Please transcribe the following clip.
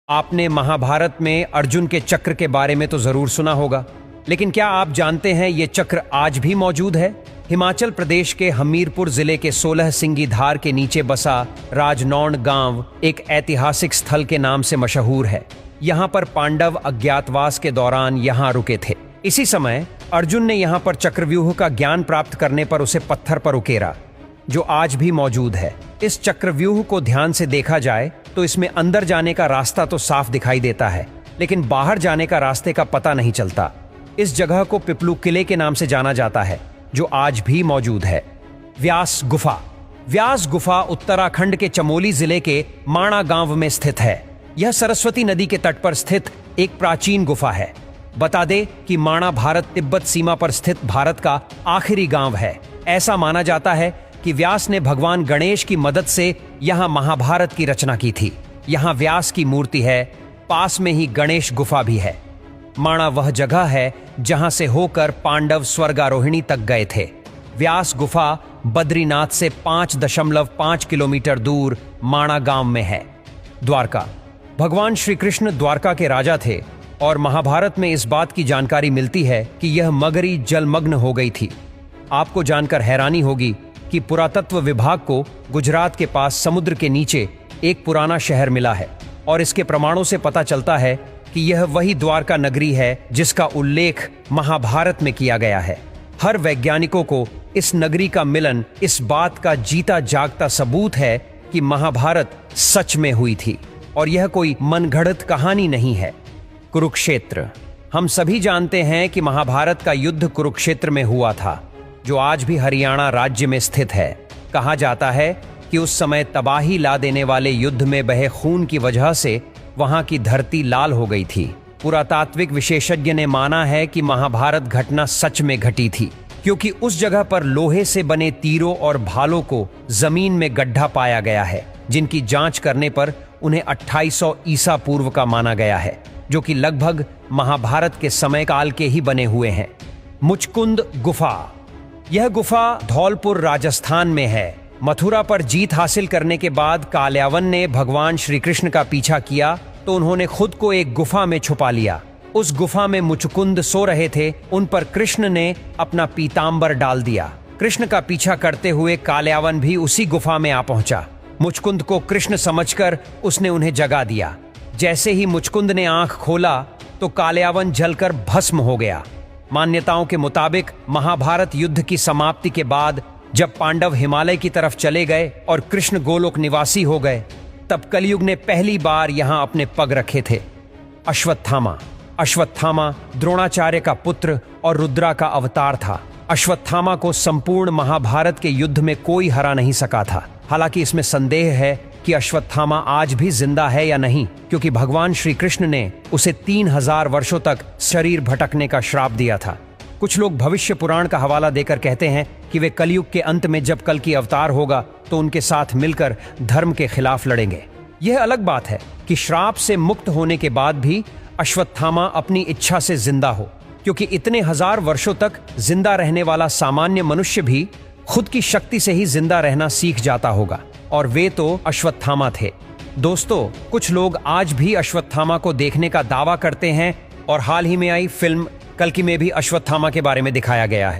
आपने महाभारत में अर्जुन के चक्र के बारे में तो जरूर सुना होगा, लेकिन क्या आप जानते हैं ये चक्र आज भी मौजूद है? हिमाचल प्रदेश के हमीरपुर जिले के 16 सिंगी धार के नीचे बसा राजनौण गांव एक ऐतिहासिक स्थल के नाम से मशहूर है। यहाँ पर पांडव अज्ञातवास के दौरान यहाँ रुके थे। इसी समय अर्जुन ने यहाँ पर चक्रव्यूह का ज्ञान प्राप्त करने पर उसे पत्थर पर उकेरा, जो आज भी मौजूद है। इस चक्रव्यूह को ध्यान से देखा जाए तो इसमें अंदर जाने का रास्ता तो साफ दिखाई देता है, लेकिन बाहर जाने का रास्ते का पता नहीं चलता। इस जगह को पिपलू किले के नाम से जाना जाता है, जो आज भी मौजूद है। व्यास गुफा। व्यास गुफा उत्तराखंड के चमोली जिले के माणा गांव में स्थित है। यह सरस्वती नदी के तट पर स्थित एक प्राचीन गुफा है। बता दे कि माणा भारत तिब्बत सीमा पर स्थित भारत का आखिरी गांव है। ऐसा माना जाता है कि व्यास ने भगवान गणेश की मदद से यहाँ महाभारत की रचना की थी। यहाँ व्यास की मूर्ति है, पास में ही गणेश गुफा भी है। माणा वह जगह है जहां से होकर पांडव स्वर्गारोहिणी तक गए थे। व्यास गुफा बद्रीनाथ से 5.5 किलोमीटर दूर माणा गांव में है। द्वारका। भगवान श्री कृष्ण द्वारका के राजा थे और महाभारत में इस बात की जानकारी मिलती है कि यह मगरी जलमग्न हो गई थी। आपको जानकर हैरानी होगी कि पुरातत्व विभाग को गुजरात के पास समुद्र के नीचे एक पुराना शहर मिला है और इसके प्रमाणों से पता चलता है कि यह वही द्वारका नगरी है जिसका उल्लेख महाभारत में किया गया है। हर वैज्ञानिकों को इस नगरी का मिलन इस बात का जीता जागता सबूत है कि महाभारत सच में हुई थी और यह कोई मनगढ़ंत कहानी नहीं है। कुरुक्षेत्र। हम सभी जानते हैं कि महाभारत का युद्ध कुरुक्षेत्र में हुआ था, जो आज भी हरियाणा राज्य में स्थित है। कहा जाता है कि उस समय तबाही ला देने वाले युद्ध में बहे खून की वजह से वहां की धरती लाल हो गई थी। पुरातात्विक विशेषज्ञ ने माना है कि महाभारत घटना सच में घटी थी, क्योंकि उस जगह पर लोहे से बने तीरों और भालों को जमीन में गड्ढा पाया गया है, जिनकी जांच करने पर उन्हें 2800 ईसा पूर्व का माना गया है, जो कि लगभग महाभारत के समय काल के ही बने हुए हैं। मुचकुंद गुफा। यह गुफा धौलपुर राजस्थान में है। मथुरा पर जीत हासिल करने के बाद काल्यावन ने भगवान श्री कृष्ण का पीछा किया तो उन्होंने खुद को एक गुफा में छुपा लिया। उस गुफा में मुचकुंद सो रहे थे। उन पर कृष्ण ने अपना पीतांबर डाल दिया। कृष्ण का पीछा करते हुए काल्यावन भी उसी गुफा में आ पहुंचा। मुचकुंद को कृष्ण समझकर उसने उन्हें जगा दिया। जैसे ही मुचकुंद ने आंख खोला तो काल्यावन जलकर भस्म हो गया। मान्यताओं के मुताबिक महाभारत युद्ध की समाप्ति के बाद जब पांडव हिमालय की तरफ चले गए और कृष्ण गोलोक निवासी हो गए, तब कलयुग ने पहली बार यहां अपने पग रखे थे। अश्वत्थामा। अश्वत्थामा द्रोणाचार्य का पुत्र और रुद्रा का अवतार था। अश्वत्थामा को संपूर्ण महाभारत के युद्ध में कोई हरा नहीं सका था। हालांकि इसमें संदेह है कि अश्वत्थामा आज भी जिंदा है या नहीं, क्योंकि भगवान श्री कृष्ण ने उसे 3000 वर्षों तक शरीर भटकने का श्राप दिया था। कुछ लोग भविष्य पुराण का हवाला देकर कहते हैं कि वे कलयुग के अंत में जब कल की अवतार होगा तो उनके साथ मिलकर धर्म के खिलाफ लड़ेंगे। यह अलग बात है कि श्राप से मुक्त होने के बाद भी अश्वत्थामा अपनी इच्छा से जिंदा हो, क्योंकि इतने हजार वर्षों तक जिंदा रहने वाला सामान्य मनुष्य भी खुद की शक्ति से ही जिंदा रहना सीख जाता होगा, और वे तो अश्वत्थामा थे। दोस्तों, कुछ लोग आज भी अश्वत्थामा को देखने का दावा करते हैं और हाल ही में आई फिल्म कल्कि में भी अश्वत्थामा के बारे में दिखाया गया है।